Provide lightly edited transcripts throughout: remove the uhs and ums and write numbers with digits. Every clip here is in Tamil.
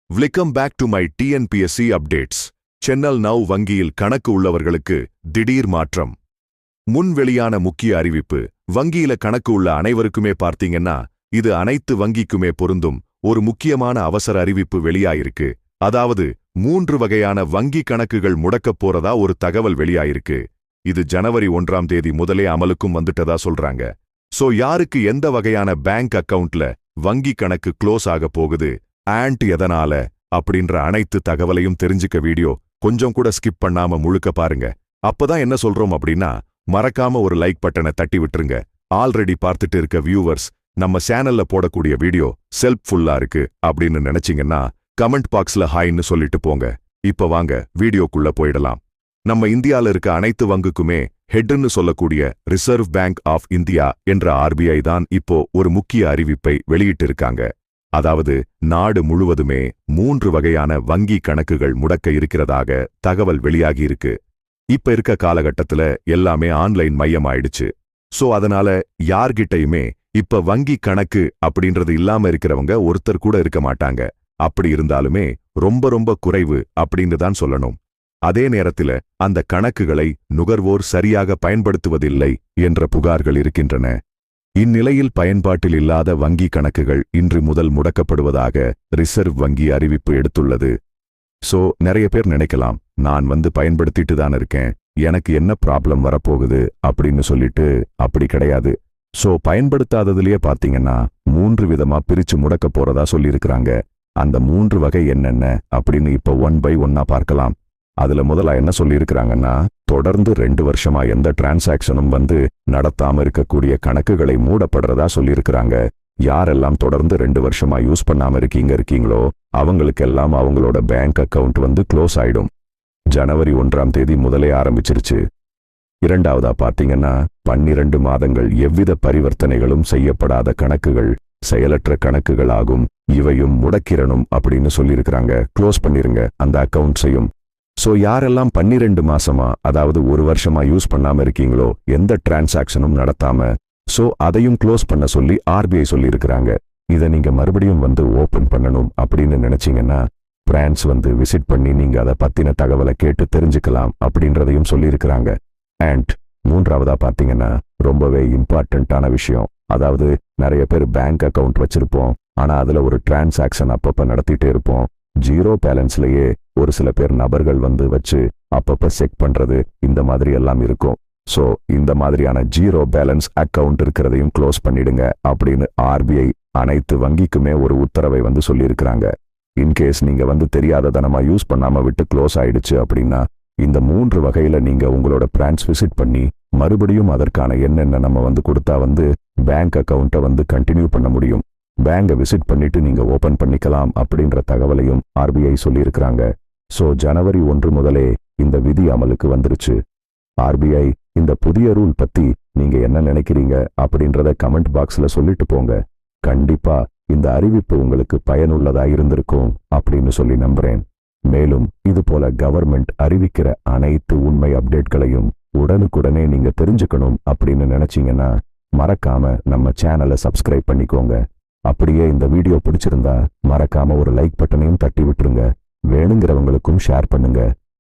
Welcome back to my TNPSC updates. Channel now வங்கியில் கணக்கு உள்ளவர்களுக்கு திடீர் மாற்றம். முன் வெளியான முக்கிய அறிவிப்பு. வங்கியில கணக்கு உள்ள அனைவருக்குமே பார்த்தீங்கன்னா இது அனைத்து வங்கிக்குமே பொருந்தும் ஒரு முக்கியமான அவசர அறிவிப்பு வெளியாயிருக்கு. அதாவது 3 வகையான வங்கி கணக்குகள் முடக்கப் போறதா ஒரு தகவல் வெளியாயிருக்கு. இது ஜனவரி 1ஆம் தேதி முதலே அமலுக்கும் வந்துட்டதா சொல்றாங்க. சோ யாருக்கு எந்த வகையான பேங்க் அக்கவுண்ட்ல வங்கி கணக்கு க்ளோஸ் ஆக போகுது அண்ட் எதனால அப்படின்ற அனைத்து தகவலையும் தெரிஞ்சுக்க வீடியோ கொஞ்சம் கூட ஸ்கிப் பண்ணாம முழுக்க பாருங்க. அப்பதான் என்ன சொல்றோம் அப்படின்னா மறக்காம ஒரு லைக் பட்டனை தட்டி விட்டுருங்க. ஆல்ரெடி பார்த்துட்டு இருக்க வியூவர்ஸ் நம்ம சேனல்ல போடக்கூடிய வீடியோ ஹெல்ப்ஃபுல்லா இருக்கு அப்படின்னு நினைச்சீங்கன்னா கமெண்ட் பாக்ஸ்ல ஹாய்ன்னு சொல்லிட்டு போங்க. இப்ப வாங்க வீடியோக்குள்ள போயிடலாம். நம்ம இந்தியால இருக்க அனைத்து வங்குக்குமே ஹெட்ன்னு சொல்லக்கூடிய ரிசர்வ் பேங்க் ஆஃப் இந்தியா என்ற ஆர்பிஐ தான் இப்போ ஒரு முக்கிய அறிவிப்பை வெளியிட்டு இருக்காங்க. அதாவது நாடு முழுவதுமே 3 வகையான வங்கி கணக்குகள் முடக்க இருக்கிறதாக தகவல் வெளியாகி இருக்கு. இப்ப இருக்க காலகட்டத்துல எல்லாமே ஆன்லைன் மையம் ஆயிடுச்சு. சோ அதனால யார்கிட்டயுமே இப்ப வங்கி கணக்கு அப்படின்றது இல்லாம இருக்கிறவங்க ஒருத்தர் கூட இருக்க மாட்டாங்க. அப்படி இருந்தாலுமே ரொம்ப குறைவு அப்படின்னு தான் சொல்லணும். அதே நேரத்துல அந்த கணக்குகளை நுகர்வோர் சரியாக பயன்படுத்துவதில்லை என்ற புகார்கள் இருக்கின்றன. இந்நிலையில் பயன்பாட்டில் இல்லாத வங்கி கணக்குகள் இன்று முதல் முடக்கப்படுவதாக ரிசர்வ் வங்கி அறிவிப்பு எடுத்துள்ளது. சோ நிறைய பேர் நினைக்கலாம், நான் பயன்படுத்திட்டு தான் இருக்கேன், எனக்கு என்ன ப்ராப்ளம் வரப்போகுது அப்படின்னு சொல்லிட்டு. அப்படி கிடையாது. சோ பயன்படுத்தாததுலயே பாத்தீங்கன்னா 3 விதமா பிரிச்சு முடக்க போறதா சொல்லியிருக்கிறாங்க. அந்த 3 வகை என்னென்ன அப்படின்னு இப்ப 1 by 1 பார்க்கலாம். அதுல முதல்ல என்ன சொல்லியிருக்கிறாங்கன்னா, தொடர்ந்து 2 வருஷமா எந்த டிரான்சாக்சனும் நடத்தாம இருக்கக்கூடிய கணக்குகளை மூடப்படுறதா சொல்லியிருக்கிறாங்க. யாரெல்லாம் தொடர்ந்து 2 வருஷமா யூஸ் பண்ணாம இருக்கீங்களோ அவங்களுக்கெல்லாம் அவங்களோட பேங்க் அக்கவுண்ட் க்ளோஸ் ஆயிடும். ஜனவரி 1ஆம் தேதி முதலே ஆரம்பிச்சிருச்சு. இரண்டாவதா பாத்தீங்கன்னா 12 மாதங்கள் எவ்வித பரிவர்த்தனைகளும் செய்யப்படாத கணக்குகள் செயலற்ற கணக்குகள் ஆகும். இவையும் முடக்கிரணும் அப்படின்னு சொல்லியிருக்கிறாங்க. க்ளோஸ் பண்ணிருங்க அந்த அக்கவுண்ட்ஸையும். சோ யாரெல்லாம் 12 மாசமா அதாவது 1 வருஷமா யூஸ் பண்ணாம இருக்கீங்களோ எந்த டிரான்சாக்சனும் நடத்தாம, சோ அதையும் க்ளோஸ் பண்ண சொல்லி ஆர்பிஐ சொல்லியிருக்கிறாங்க. இதை நீங்க மறுபடியும் ஓபன் பண்ணணும் அப்படின்னு நினைச்சீங்கன்னா பிரான்ச் விசிட் பண்ணி நீங்க அதை பத்தின தகவலை கேட்டு தெரிஞ்சுக்கலாம் அப்படின்றதையும் சொல்லியிருக்கிறாங்க. அண்ட் மூன்றாவதா பாத்தீங்கன்னா ரொம்பவே இம்பார்ட்டன்டான விஷயம். அதாவது நிறைய பேர் பேங்க் அக்கவுண்ட் வச்சிருப்போம், ஆனா அதுல ஒரு டிரான்சாக்சன் அப்பப்ப நடத்திட்டே இருப்போம். ஜீரோ பேலன்ஸ்லயே ஒரு சில பேர் நபர்கள் வச்சு அப்பப்ப செக் பண்றது இந்த மாதிரி எல்லாம் இருக்கும். சோ இந்த மாதிரியான ஜீரோ பேலன்ஸ் அக்கவுண்ட் இருக்கிறதையும் க்ளோஸ் பண்ணிடுங்க அப்படின்னு ஆர்பிஐ அனைத்து வங்கிக்குமே ஒரு உத்தரவை சொல்லியிருக்கிறாங்க. இன்கேஸ் நீங்க தெரியாததனமா யூஸ் பண்ணாம விட்டு க்ளோஸ் ஆயிடுச்சு அப்படின்னா இந்த 3 வகையில நீங்க உங்களோட பிரான்ச் விசிட் பண்ணி மறுபடியும் அதற்கான என்னென்ன நம்ம கொடுத்தா பேங்க் அக்கவுண்ட்டை கண்டினியூ பண்ண முடியும். பேங்கை விசிட் பண்ணிட்டு நீங்க ஓபன் பண்ணிக்கலாம் அப்படின்ற தகவலையும் ஆர்பிஐ சொல்லியிருக்கிறாங்க. சோ ஜனவரி 1 முதலே இந்த விதி அமலுக்கு வந்துருச்சு. ஆர்பிஐ இந்த புதிய ரூல் பத்தி நீங்க என்ன நினைக்கிறீங்க அப்படின்றத கமெண்ட் பாக்ஸ்ல சொல்லிட்டு போங்க. கண்டிப்பா இந்த அறிவிப்பு உங்களுக்கு பயனுள்ளதா இருந்திருக்கும் அப்படின்னு சொல்லி நம்புறேன். மேலும் இது போல கவர்மெண்ட் அறிவிக்கிற அனைத்து உண்மை அப்டேட்களையும் உடனுக்குடனே நீங்க தெரிஞ்சுக்கணும் அப்படின்னு நினைச்சீங்கன்னா மறக்காம நம்ம சேனலை சப்ஸ்கிரைப் பண்ணிக்கோங்க. அப்படியே இந்த வீடியோ பிடிச்சிருந்தா மறக்காம ஒரு லைக் பட்டனையும் தட்டி விட்டுருங்க. வேணுங்கிறவங்களுக்கும் ஷேர் பண்ணுங்க.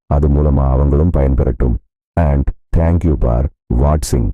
அது மூலமா அவங்களும் பயன்பெறட்டும். அண்ட் தேங்க்யூ ஃபார் வாட்சிங்.